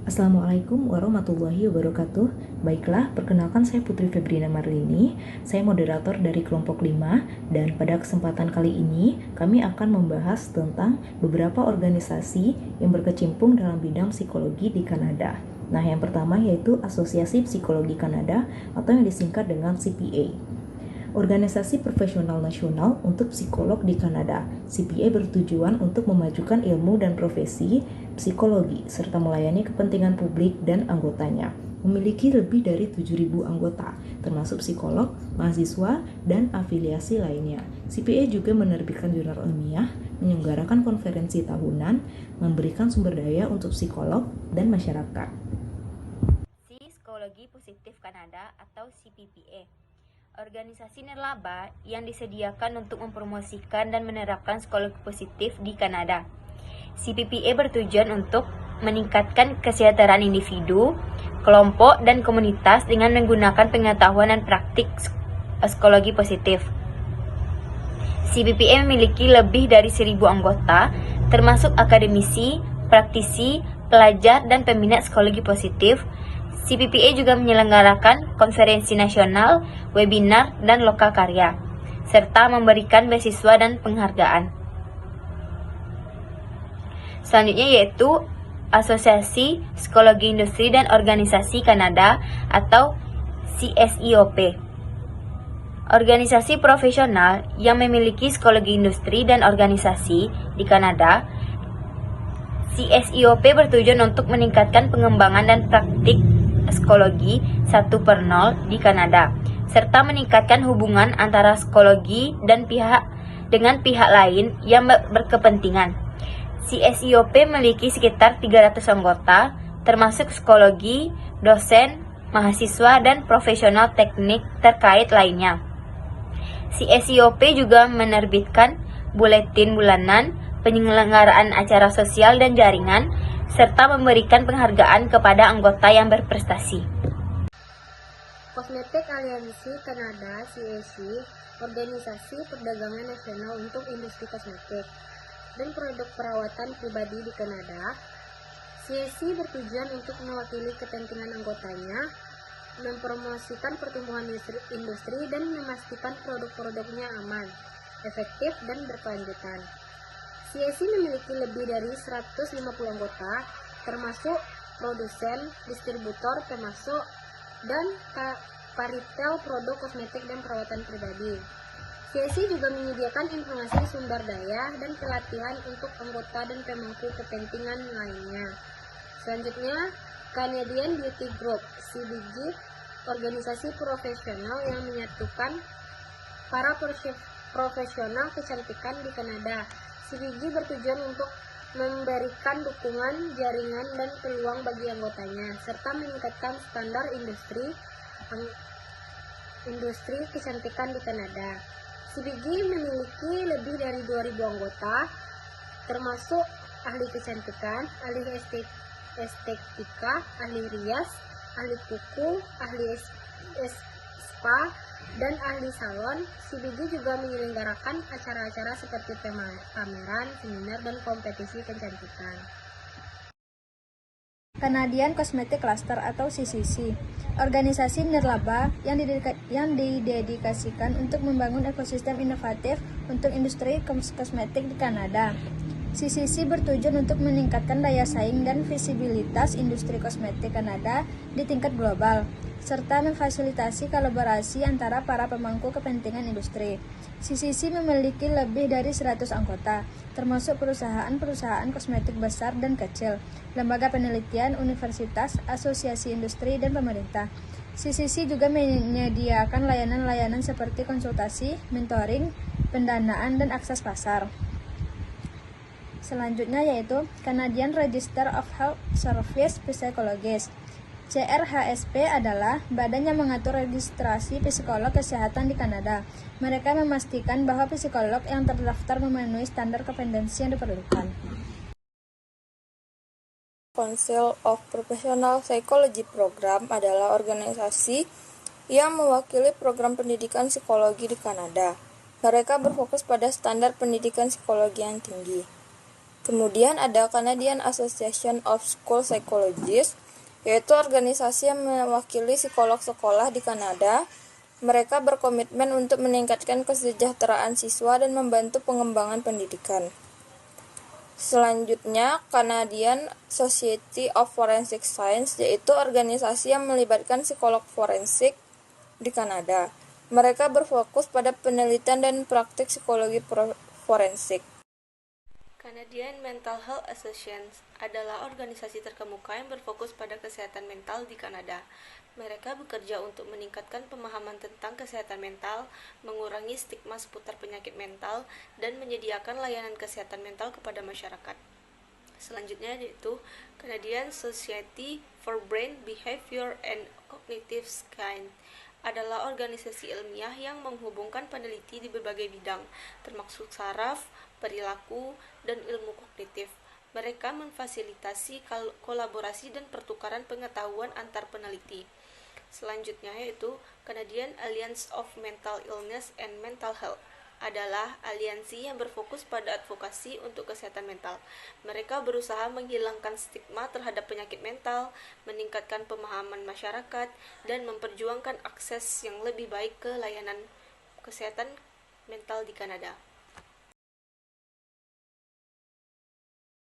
Assalamualaikum warahmatullahi wabarakatuh. Baiklah, perkenalkan saya Putri Febriana Marlini. Saya moderator dari kelompok 5 dan pada kesempatan kali ini kami akan membahas tentang beberapa organisasi yang berkecimpung dalam bidang psikologi di Kanada. Nah, yang pertama yaitu Asosiasi Psikologi Kanada atau yang disingkat dengan CPA. Organisasi Profesional Nasional untuk Psikolog di Kanada. CPA bertujuan untuk memajukan ilmu dan profesi psikologi serta melayani kepentingan publik dan anggotanya. Memiliki lebih dari 7.000 anggota, termasuk psikolog, mahasiswa, dan afiliasi lainnya. CPA juga menerbitkan jurnal ilmiah, menyelenggarakan konferensi tahunan, memberikan sumber daya untuk psikolog dan masyarakat. Psikologi Positif Kanada atau CPPA. Organisasi nirlaba yang disediakan untuk mempromosikan dan menerapkan psikologi positif di Kanada. CPPA bertujuan untuk meningkatkan kesejahteraan individu, kelompok, dan komunitas dengan menggunakan pengetahuan dan praktik psikologi positif. CPPA memiliki lebih dari 1.000 anggota, termasuk akademisi, praktisi, pelajar, dan peminat psikologi positif. CPPA juga menyelenggarakan konferensi nasional, webinar, dan lokal karya, serta memberikan beasiswa dan penghargaan. Selanjutnya yaitu Asosiasi Psikologi Industri dan Organisasi Kanada atau CSIOP. Organisasi profesional yang memiliki psikologi industri dan organisasi di Kanada. CSIOP bertujuan untuk meningkatkan pengembangan dan praktik psikologi 1/0 di Kanada, serta meningkatkan hubungan antara psikologi dan dengan pihak lain yang berkepentingan. CSIOP memiliki sekitar 300 anggota, termasuk psikologi, dosen, mahasiswa, dan profesional teknik terkait lainnya. CSIOP juga menerbitkan buletin bulanan, penyelenggaraan acara sosial dan jaringan, serta memberikan penghargaan kepada anggota yang berprestasi. Cosmetic Aliansi Kanada (CAC), organisasi perdagangan nasional untuk industri kosmetik dan produk perawatan pribadi di Kanada. CAC bertujuan untuk mewakili kepentingan anggotanya, mempromosikan pertumbuhan industri dan memastikan produk-produknya aman, efektif, dan berkelanjutan. CAC memiliki lebih dari 150 anggota, termasuk produsen, distributor, pemasok, dan paritel produk kosmetik dan perawatan pribadi. CAC juga menyediakan informasi sumber daya dan pelatihan untuk anggota dan pemangku kepentingan lainnya. Selanjutnya, Canadian Beauty Group (CBG), organisasi profesional yang menyatukan para profesional kecantikan di Kanada. CBG bertujuan untuk memberikan dukungan, jaringan, dan peluang bagi anggotanya, serta meningkatkan standar industri kecantikan di Kanada. CBG memiliki lebih dari 2.000 anggota, termasuk ahli kecantikan, ahli estetika, ahli rias, ahli kuku, ahli spa, dan ahli salon. CBG juga menyelenggarakan acara-acara seperti pameran, seminar, dan kompetisi kecantikan. Canadian Cosmetic Cluster atau CCC, organisasi nirlaba yang didedikasikan untuk membangun ekosistem inovatif untuk industri kosmetik di Kanada. CCC bertujuan untuk meningkatkan daya saing dan visibilitas industri kosmetik Kanada di tingkat global, serta memfasilitasi kolaborasi antara para pemangku kepentingan industri. CCC memiliki lebih dari 100 anggota, termasuk perusahaan-perusahaan kosmetik besar dan kecil, lembaga penelitian, universitas, asosiasi industri, dan pemerintah. CCC juga menyediakan layanan-layanan seperti konsultasi, mentoring, pendanaan, dan akses pasar. Selanjutnya yaitu Canadian Register of Health Service Psychologists. CRHSP adalah badan yang mengatur registrasi psikolog kesehatan di Kanada. Mereka memastikan bahwa psikolog yang terdaftar memenuhi standar kompetensi yang diperlukan. Council of Professional Psychology Program adalah organisasi yang mewakili program pendidikan psikologi di Kanada. Mereka berfokus pada standar pendidikan psikologi yang tinggi. Kemudian ada Canadian Association of School Psychologists, yaitu organisasi yang mewakili psikolog sekolah di Kanada. Mereka berkomitmen untuk meningkatkan kesejahteraan siswa dan membantu pengembangan pendidikan. Selanjutnya, Canadian Society of Forensic Science, yaitu organisasi yang melibatkan psikolog forensik di Kanada. Mereka berfokus pada penelitian dan praktik psikologi forensik. Canadian Mental Health Association adalah organisasi terkemuka yang berfokus pada kesehatan mental di Kanada. Mereka bekerja untuk meningkatkan pemahaman tentang kesehatan mental, mengurangi stigma seputar penyakit mental, dan menyediakan layanan kesehatan mental kepada masyarakat. Selanjutnya yaitu Canadian Society for Brain, Behavior, and Cognitive Science adalah organisasi ilmiah yang menghubungkan peneliti di berbagai bidang, termasuk saraf, perilaku, dan ilmu kognitif. Mereka memfasilitasi kolaborasi dan pertukaran pengetahuan antar peneliti. Selanjutnya yaitu Canadian Alliance of Mental Illness and Mental Health adalah aliansi yang berfokus pada advokasi untuk kesehatan mental. Mereka berusaha menghilangkan stigma terhadap penyakit mental, meningkatkan pemahaman masyarakat, dan memperjuangkan akses yang lebih baik ke layanan kesehatan mental di Kanada.